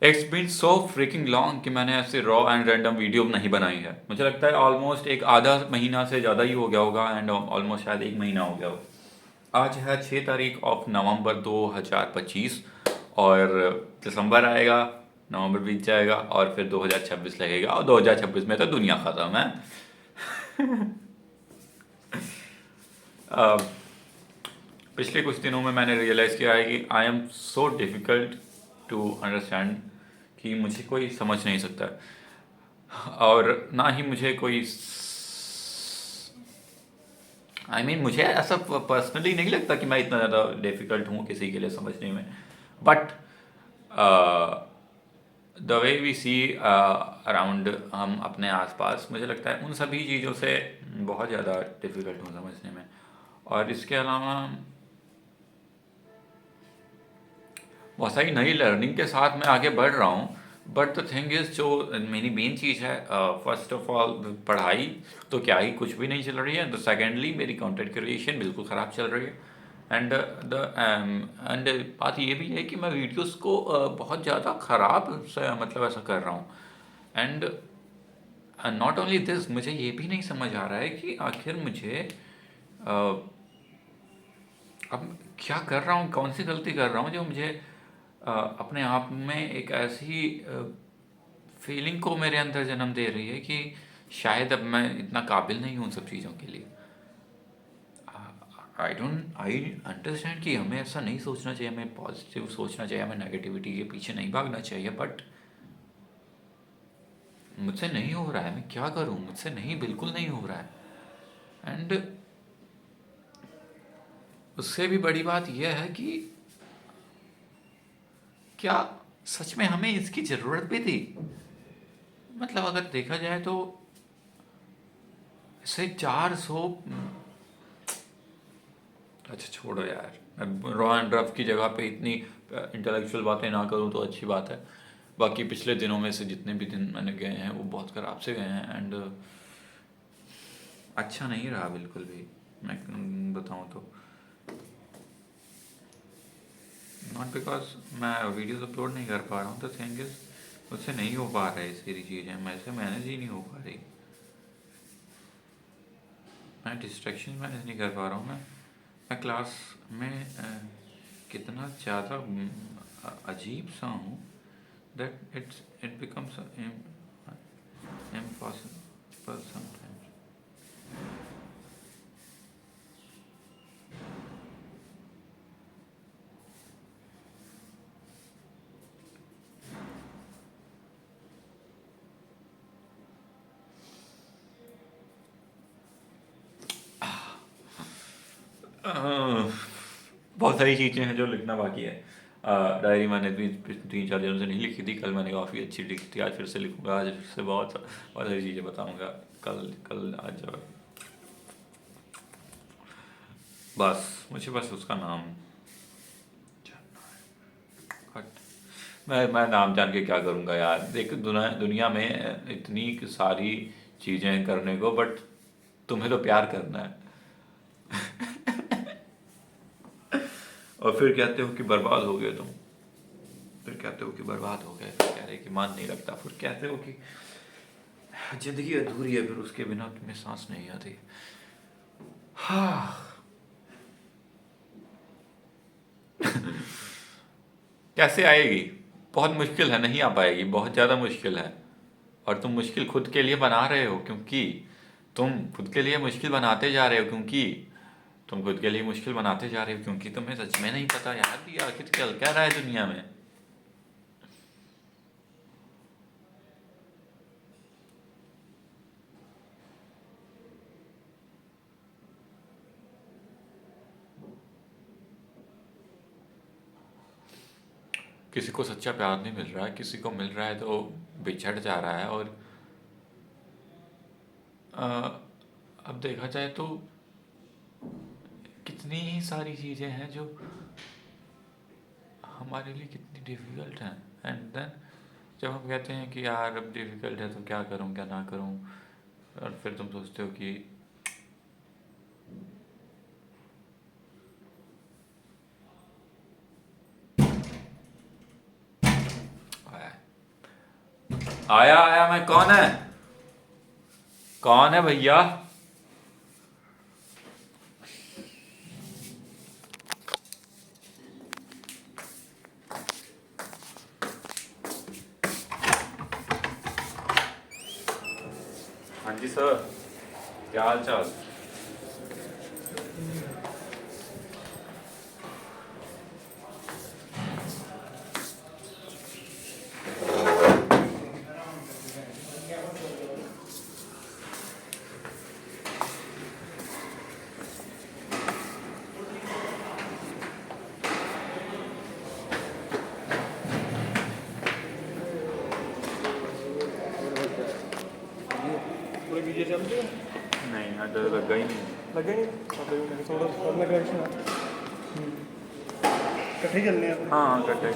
It's been so freaking long कि मैंने ऐसे रॉ एंड रैंडम वीडियो नहीं बनाई है। मुझे लगता है ऑलमोस्ट एक आधा महीना से ज़्यादा ही हो गया होगा, एंड ऑलमोस्ट शायद एक महीना हो गया होगा। आज है 6 तारीख नवंबर 2025, और दिसंबर आएगा, नवंबर बीत जाएगा, और फिर 2026 लगेगा, और 2026 में तो दुनिया ख़त्म है। अ, पिछले कुछ दिनों में मैंने रियलाइज़ किया है कि I am so difficult to understand, कि मुझे कोई समझ नहीं सकता है। और ना ही मुझे कोई मुझे ऐसा पर्सनली नहीं लगता कि मैं इतना ज़्यादा डिफ़िकल्ट हूँ किसी के लिए समझने में। But the way we see around, हम अपने आसपास, मुझे लगता है उन सभी चीज़ों से बहुत ज़्यादा डिफ़िकल्ट हूँ समझने में। और इसके अलावा बहुत सारी नई लर्निंग के साथ मैं आगे बढ़ रहा हूँ। बट द थिंग इज़, जो मेरी मेन चीज़ है, फर्स्ट ऑफ ऑल पढ़ाई तो क्या ही, कुछ भी नहीं चल रही है। द सेकेंडली मेरी कंटेंट क्रिएशन बिल्कुल ख़राब चल रही है। एंड द एंड बात ये भी है कि मैं वीडियोस को बहुत ज़्यादा ख़राब से, मतलब ऐसा कर रहा हूँ। एंड नॉट ओनली दिस, मुझे ये भी नहीं समझ आ रहा है कि आखिर मुझे uh, अब क्या कर रहा हूँ, कौन सी गलती कर रहा हूँ जो मुझे अपने आप में एक ऐसी फीलिंग को मेरे अंदर जन्म दे रही है कि शायद अब मैं इतना काबिल नहीं हूँ उन सब चीज़ों के लिए। आई अंडरस्टैंड कि हमें ऐसा नहीं सोचना चाहिए, हमें पॉजिटिव सोचना चाहिए, हमें नेगेटिविटी के पीछे नहीं भागना चाहिए। बट मुझसे नहीं हो रहा है, मैं क्या करूँ, मुझसे नहीं, बिल्कुल नहीं हो रहा है। एंड उससे भी बड़ी बात यह है कि क्या सच में हमें इसकी ज़रूरत भी थी? मतलब अगर देखा जाए तो से 400, अच्छा छोड़ो यार, मैं रॉ एंड रफ की जगह पे इतनी इंटेलेक्चुअल बातें ना करूँ तो अच्छी बात है। बाकी पिछले दिनों में से जितने भी दिन मैंने गए हैं वो बहुत ख़राब से गए हैं। एंड अच्छा नहीं रहा बिल्कुल भी, मैं बताऊँ तो। नॉट बिकॉज मैं वीडियोस अपलोड नहीं कर पा रहा हूँ, द थिंग इज मुझसे नहीं हो पा रहा है सारी चीज़ें, मैं से मैनेज ही नहीं हो पा रही। मैं डिस्ट्रैक्शन मैनेज नहीं कर पा रहा हूँ। मैं क्लास में कितना ज़्यादा अजीब सा हूँ, that it becomes impossible sometimes. बहुत सारी चीज़ें हैं जो लिखना बाकी है। डायरी मैंने भी 3-4 दिनों से नहीं लिखी थी, कल मैंने काफ़ी अच्छी लिखी थी, आज फिर से लिखूंगा, आज फिर से बहुत बहुत सारी चीज़ें बताऊंगा। कल कल आज बस मुझे बस उसका नाम जानना है। बट मैं नाम जान के क्या करूंगा यार, देख दुनिया में इतनी सारी चीज़ें करने को, बट तुम्हें तो प्यार करना है। और फिर कहते हो कि बर्बाद हो गए तुम, फिर कहते हो कि बर्बाद हो गए, फिर कह रहे कि मान नहीं लगता, फिर कहते हो कि जिंदगी अधूरी है, फिर उसके बिना तुम्हें सांस नहीं आती। हाँ, कैसे आएगी? बहुत मुश्किल है, नहीं आ पाएगी, बहुत ज़्यादा मुश्किल है। और तुम मुश्किल खुद के लिए बना रहे हो, क्योंकि तुम खुद के लिए मुश्किल बनाते जा रहे हो, क्योंकि तुम खुद के लिए मुश्किल बनाते जा रहे हो, क्योंकि तुम्हें सच में नहीं पता यार कि आखिर चल क्या रहा है दुनिया में। किसी को सच्चा प्यार नहीं मिल रहा है, किसी को मिल रहा है तो बिछड़ जा रहा है। और अ, अब देखा जाए तो कितनी ही सारी चीज़ें हैं जो हमारे लिए कितनी डिफ़िकल्ट हैं। एंड देन जब हम कहते हैं कि यार अब डिफ़िकल्ट है तो क्या करूं क्या ना करूं, और फिर तुम सोचते हो कि आया आया मैं, कौन है? कौन है भैया? हाँ जी सर, क्या हाल चाल? पूरे वीडियो चल रही है? नहीं यार, डर लगा ही नहीं। लगे नहीं थोड़ा कम लगा इसमें। इकट्ठे चलने हैं हाँ हाँ, कटे।